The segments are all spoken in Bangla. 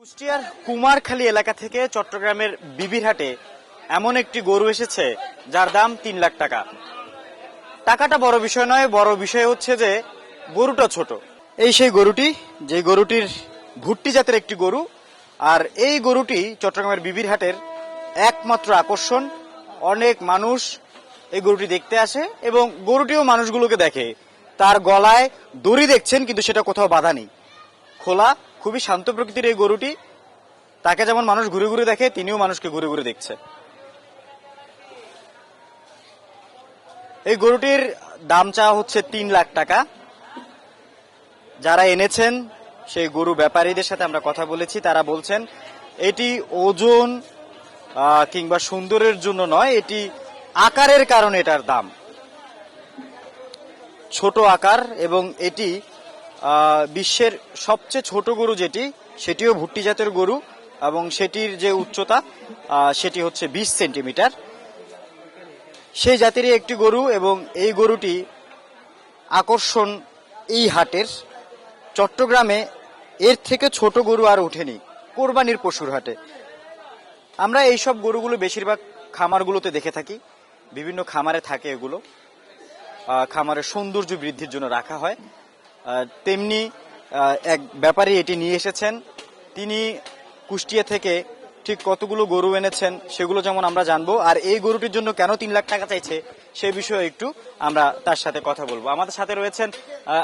কুষ্টিয়ার কুমারখালী এলাকা থেকে চট্টগ্রামের বিবিরহাটে এমন একটি গরু এসেছে যার দাম ৩ লাখ টাকা। টাকাটা বড় বিষয় নয়, বড় বিষয় হচ্ছে যে গরুটা ছোট। এই সেই গরুটি, যে গরুটির ভুট্টি জাতের একটি গরু, আর এই গরুটি চট্টগ্রামের বিবিরহাটের একমাত্র আকর্ষণ। অনেক মানুষ এই গরুটি দেখতে আসে এবং গরুটিও মানুষগুলোকে দেখে। তার গলায় দড়ি দেখছেন, কিন্তু সেটা কোথাও বাঁধা নেই, খোলা। খুবই শান্ত প্রকৃতির এই গরুটি। তাকে যেমন মানুষ ঘুরে ঘুরে দেখে, তিনিও মানুষকে ঘুরে ঘুরে দেখছে। এই গরুটির দাম চাওয়া হচ্ছে ৩ লাখ টাকা। যারা এনেছেন সেই গরু ব্যাপারীদের সাথে আমরা কথা বলেছি, তারা বলছেন এটি ওজন কিংবা সুন্দরের জন্য নয়, এটি আকারের কারণে এটার দাম। ছোট আকার, এবং এটি বিশ্বের সবচেয়ে ছোট গরু যেটি, সেটিও ভুট্টি জাতের গরু, এবং সেটির যে উচ্চতা সেটি হচ্ছে ২০ সেন্টিমিটার। সেই জাতেরই একটি গরু, এবং এই গরুটি আকর্ষণ এই হাটের। চট্টগ্রামে এর থেকে ছোট গরু আর ওঠেনি কোরবানির পশুর হাটে। আমরা এইসব গরুগুলো বেশিরভাগ খামারগুলোতে দেখে থাকি, বিভিন্ন খামারে থাকে এগুলো, খামারের সৌন্দর্য বৃদ্ধির জন্য রাখা হয়। তেমনি এক ব্যাপারী এটি নিয়ে এসেছেন। তিনি কুষ্টিয়া থেকে ঠিক কতগুলো গরু এনেছেন সেগুলো যেমন আমরা জানবো, আর এই গরুটির জন্য কেন ৩ লাখ টাকা চাইছে সেই বিষয়ে একটু আমরা তার সাথে কথা বলবো। আমাদের সাথে রয়েছেন,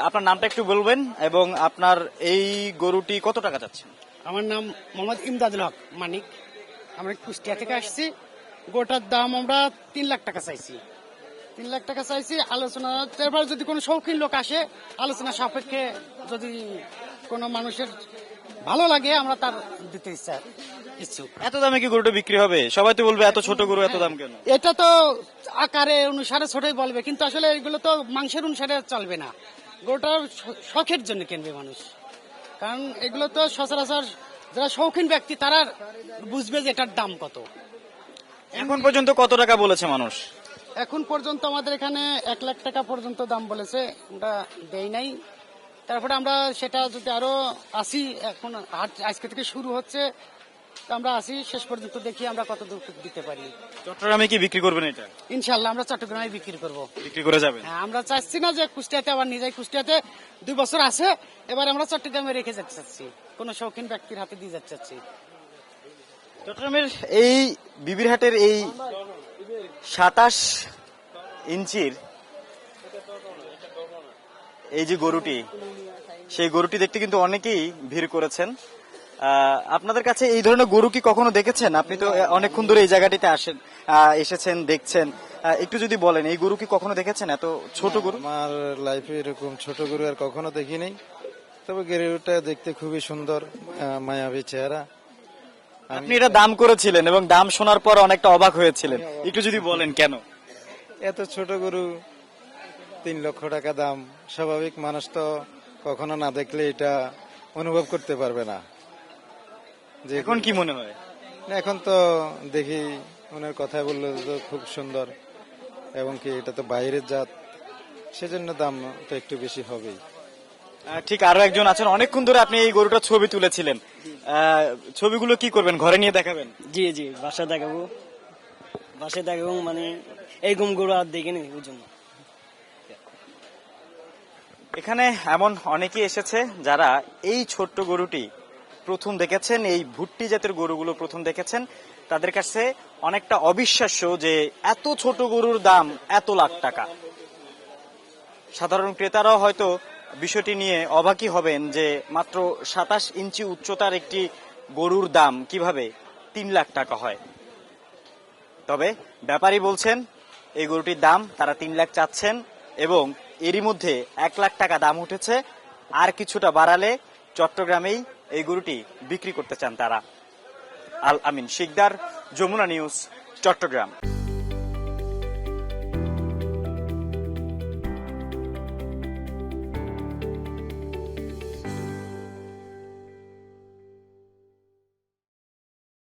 আপনার নামটা একটু বলবেন এবং আপনার এই গরুটি কত টাকা চাচ্ছেন? আমার নাম মোহাম্মদ ইমদাদুল হক মানিক। আমরা কুষ্টিয়া থেকে আসছি। গোটার দাম আমরা ৩ লাখ টাকা চাইছি। ৩ লাখ টাকা চাইছি। আলোচনা, এবার যদি কোনো শৌখিন লোক আসে, আলোচনা সাপেক্ষে যদি কোনো মানুষের ভালো লাগে, আমরা তার দিতে ইচ্ছুক। এত দামে কি গরুটা বিক্রি হবে? সবাই তো বলবে এত ছোট গরু, এত দাম কেন? এটা তো আকারে অনুসারে ছোটই বলবে, কিন্তু আসলে এগুলো তো মাংসের অনুসারে চলবে না। গরুটা শখের জন্য কিনবে মানুষ, কারণ এগুলো তো সচরাচর যারা শৌখিন ব্যক্তি তারা বুঝবে যে এটার দাম কত। এখন পর্যন্ত কত টাকা বলেছে মানুষ? এখন পর্যন্ত আমাদের এখানে ১ লাখ টাকা পর্যন্ত দাম বলেছে, আমরা দেই নাই। তারপরে আমরা সেটা যদি আরো আসি, এখন হাট আজকে থেকে শুরু হচ্ছে, তো আমরা আসি শেষ পর্যন্ত, দেখি আমরা কত দূর দিতে পারি। চট্টগ্রামে কি বিক্রি করবেন এটা? ইনশাল্লাহ আমরা চট্টগ্রামে বিক্রি করব। বিক্রি করে যাবেন? হ্যাঁ, আমরা চাচ্ছি না যে কুষ্টিয়াতে আবার নিয়ে যাই। কুষ্টিয়াতে ২ বছর আছে, এবার আমরা চট্টগ্রামে রেখে যেতে চাচ্ছি, কোন শৌখিন ব্যক্তির হাতে দিয়ে যেতে চাচ্ছি। চট্টগ্রামের এই বিবিরহাটের এই ২৭ ইঞ্চির এই যে গরুটি, সেই গরুটি দেখতে কিন্তু অনেকেই ভিড় করেছেন। আপনাদের কাছে এই ধরনের গরু কি কখনো দেখেছেন? আপনি তো অনেকক্ষণ ধরে এই জায়গাটিতে এসেছেন, দেখছেন, একটু যদি বলেন এই গরু কি কখনো দেখেছেন, এত ছোট গরু? আমার লাইফে এরকম ছোট গরু আর কখনো দেখিনি, তবে গরুটা দেখতে খুবই সুন্দর, মায়াবী চেহারা। আপনি এটা দাম করেছিলেন এবং দাম শোনার পর অনেকটা অবাক হয়েছিলেন, একটু যদি বলেন কেন? এত ছোট গরু ৩ লক্ষ টাকা দাম, স্বাভাবিক মানুষ তো কখনো না দেখলে এটা অনুভব করতে পারবে না। যে এখন কি মনে হয়? এখন তো দেখি ওনার কথা বললো তো খুব সুন্দর, এবং কি এটা তো বাইরের জাত, সেজন্য দাম তো একটু বেশি হবেই। ঠিক আরো একজন আছেন, অনেকক্ষণ ধরে আপনি এই গরুটার ছবি তুলেছিলেন, ছবিগুলো কি করবেন, ঘরে নিয়ে দেখাবেন? জি জি, বাসায় দেখাবো, বাসায় দেখাবো, মানে এইরকম গরু আর দেখিনি ওই জন্য। এখানে এমন অনেকেই এসেছে যারা এই ছোট্ট গরুটি প্রথম দেখেছেন, এই ভুট্টি জাতের গরুগুলো প্রথম দেখেছেন। তাদের কাছে অনেকটা অবিশ্বাস্য যে এত ছোট গরুর দাম এত লাখ টাকা। সাধারণ ক্রেতারাও হয়তো বিষয়টি নিয়ে অবাকই হবেন যে মাত্র ২৭ ইঞ্চি উচ্চতার একটি গরুর দাম কিভাবে ৩ লাখ টাকা হয়। তবে ব্যাপারী বলছেন এই গরুটির দাম তারা ৩ লাখ চাচ্ছেন, এবং এরই মধ্যে ১ লাখ টাকা দাম উঠেছে। আর কিছুটা বাড়ালে চট্টগ্রামেই এই গরুটি বিক্রি করতে চান তারা। আল আমিন শিকদার, যমুনা নিউজ, চট্টগ্রাম।